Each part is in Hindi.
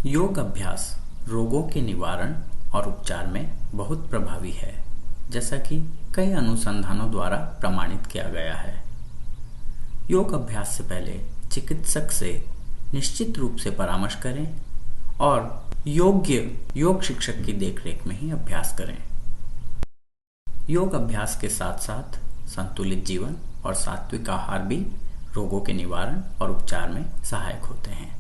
योग अभ्यास रोगों के निवारण और उपचार में बहुत प्रभावी है, जैसा कि कई अनुसंधानों द्वारा प्रमाणित किया गया है। योग अभ्यास से पहले चिकित्सक से निश्चित रूप से परामर्श करें और योग्य योग शिक्षक की देखरेख में ही अभ्यास करें। योग अभ्यास के साथ साथ संतुलित जीवन और सात्विक आहार भी रोगों के निवारण और उपचार में सहायक होते हैं।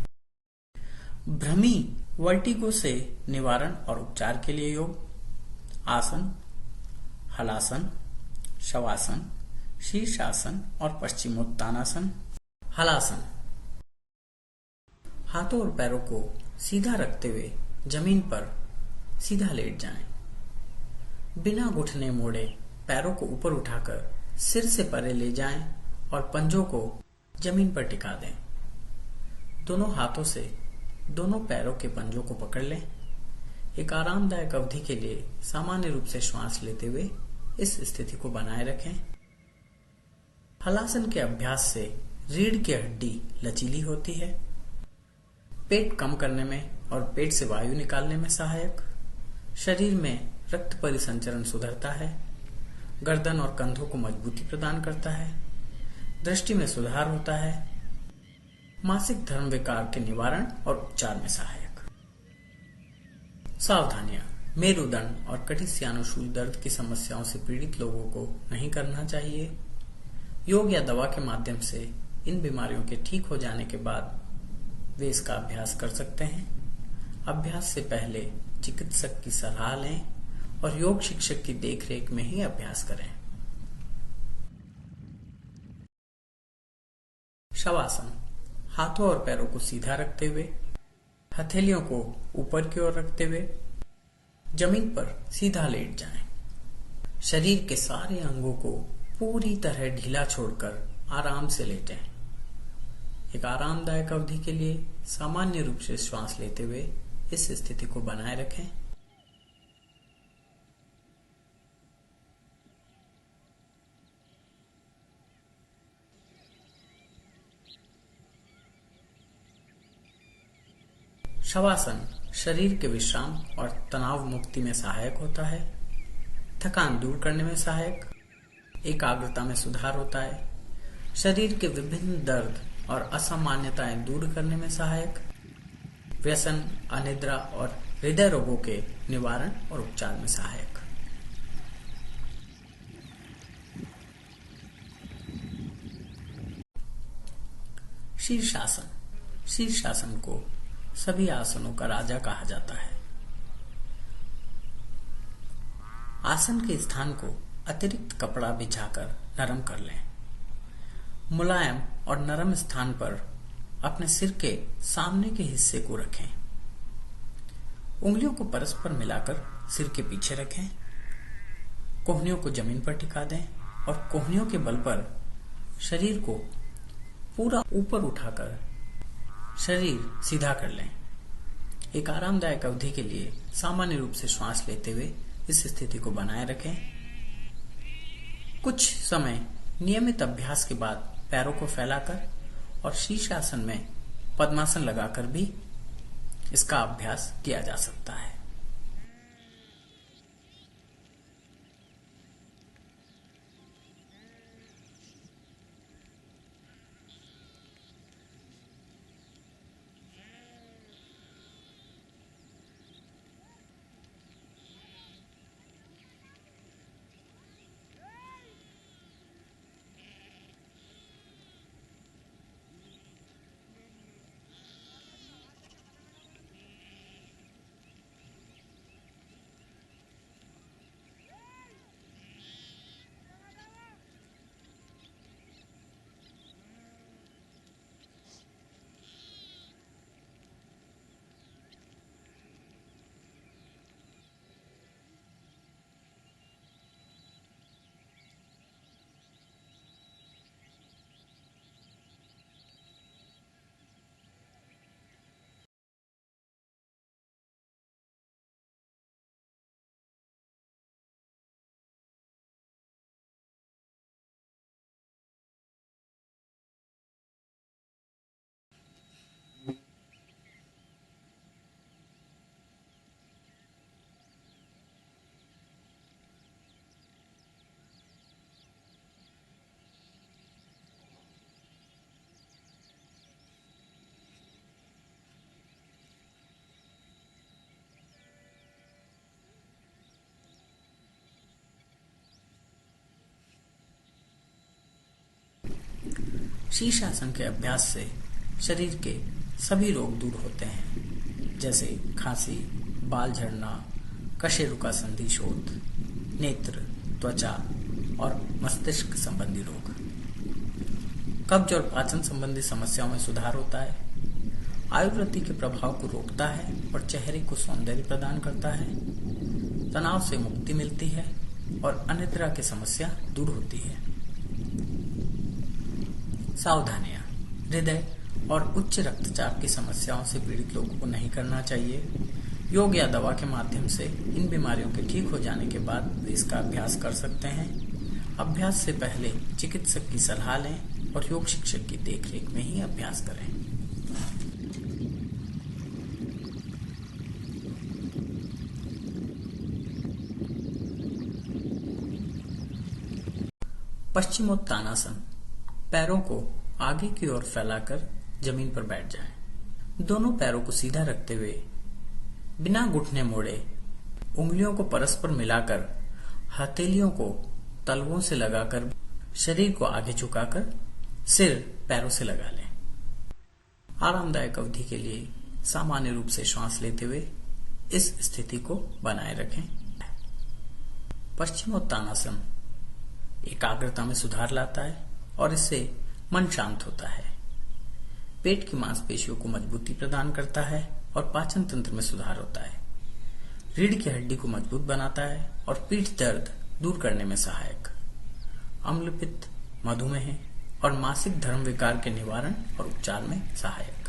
भ्रमी वर्टिगो से निवारण और उपचार के लिए योग आसन, हलासन, शवासन, शीर्षासन और पश्चिमोत्तानासन। हलासन, हाथों और पैरों को सीधा रखते हुए जमीन पर सीधा लेट जाएं। बिना घुटने मोड़े पैरों को ऊपर उठाकर सिर से परे ले जाएं और पंजों को जमीन पर टिका दें। दोनों हाथों से दोनों पैरों के पंजों को पकड़ लें। एक आरामदायक अवधि के लिए सामान्य रूप से श्वास लेते हुए इस स्थिति को बनाए रखें। हलासन के अभ्यास से रीढ़ की हड्डी लचीली होती है, पेट कम करने में और पेट से वायु निकालने में सहायक, शरीर में रक्त परिसंचरण सुधरता है, गर्दन और कंधों को मजबूती प्रदान करता है, दृष्टि में सुधार होता है, मासिक धर्म विकार के निवारण और उपचार में सहायक। सावधानियां, मेरुदंड और कटिस्यानुशूल दर्द की समस्याओं से पीड़ित लोगों को नहीं करना चाहिए। योग या दवा के माध्यम से इन बीमारियों के ठीक हो जाने के बाद वे इसका अभ्यास कर सकते हैं। अभ्यास से पहले चिकित्सक की सलाह लें और योग शिक्षक की देखरेख में ही अभ्यास करें। शवासन, हाथों और पैरों को सीधा रखते हुए, हथेलियों को ऊपर की ओर रखते हुए जमीन पर सीधा लेट जाएं। शरीर के सारे अंगों को पूरी तरह ढीला छोड़कर आराम से लेटें। एक आरामदायक अवधि के लिए सामान्य रूप से श्वास लेते हुए इस स्थिति को बनाए रखें। शवासन शरीर के विश्राम और तनाव मुक्ति में सहायक होता है, थकान दूर करने में सहायक, एकाग्रता में सुधार होता है, शरीर के विभिन्न दर्द और असामान्यताएं दूर करने में सहायक, व्यसन, अनिद्रा और हृदय रोगों के निवारण और उपचार में सहायक। शीर्षासन, शीर्षासन को सभी आसनों का राजा कहा जाता है। आसन के स्थान को अतिरिक्त कपड़ा बिछाकर नरम कर लें। मुलायम और नरम स्थान पर अपने सिर के सामने के हिस्से को रखें। उंगलियों को परस्पर मिलाकर सिर के पीछे रखें। कोहनियों को जमीन पर टिका दें और कोहनियों के बल पर शरीर को पूरा ऊपर उठाकर शरीर सीधा कर लें। एक आरामदायक अवधि के लिए सामान्य रूप से श्वास लेते हुए इस स्थिति को बनाए रखें। कुछ समय नियमित अभ्यास के बाद पैरों को फैलाकर और शीर्षासन में पद्मासन लगाकर भी इसका अभ्यास किया जा सकता है। शीर्षासन के अभ्यास से शरीर के सभी रोग दूर होते हैं, जैसे खांसी, बाल झड़ना, कशेरुका संधि शोथ, नेत्र, त्वचा और मस्तिष्क संबंधी रोग। कब्ज और पाचन संबंधी समस्याओं में सुधार होता है। आयुर्वृत्ति के प्रभाव को रोकता है और चेहरे को सौंदर्य प्रदान करता है। तनाव से मुक्ति मिलती है और अनिद्रा की समस्या दूर होती है। सावधानियां: हृदय और उच्च रक्तचाप की समस्याओं से पीड़ित लोगों को नहीं करना चाहिए। योग या दवा के माध्यम से इन बीमारियों के ठीक हो जाने के बाद वे इसका अभ्यास कर सकते हैं। अभ्यास से पहले चिकित्सक की सलाह लें और योग शिक्षक की देखरेख में ही अभ्यास करें। पश्चिमोत्तानासन: पैरों को आगे की ओर फैलाकर जमीन पर बैठ जाएं। दोनों पैरों को सीधा रखते हुए बिना घुटने मोड़े उंगलियों को परस्पर मिलाकर हथेलियों को तलवों से लगाकर शरीर को आगे झुकाकर सिर पैरों से लगा लें। आरामदायक अवधि के लिए सामान्य रूप से श्वास लेते हुए इस स्थिति को बनाए रखें। पश्चिमोत्तानासन एकाग्रता में सुधार लाता है और इससे मन शांत होता है। पेट की मांसपेशियों को मजबूती प्रदान करता है और पाचन तंत्र में सुधार होता है। रीढ़ की हड्डी को मजबूत बनाता है और पीठ दर्द दूर करने में सहायक। अम्लपित्त, मधुमेह और मासिक धर्म विकार के निवारण और उपचार में सहायक।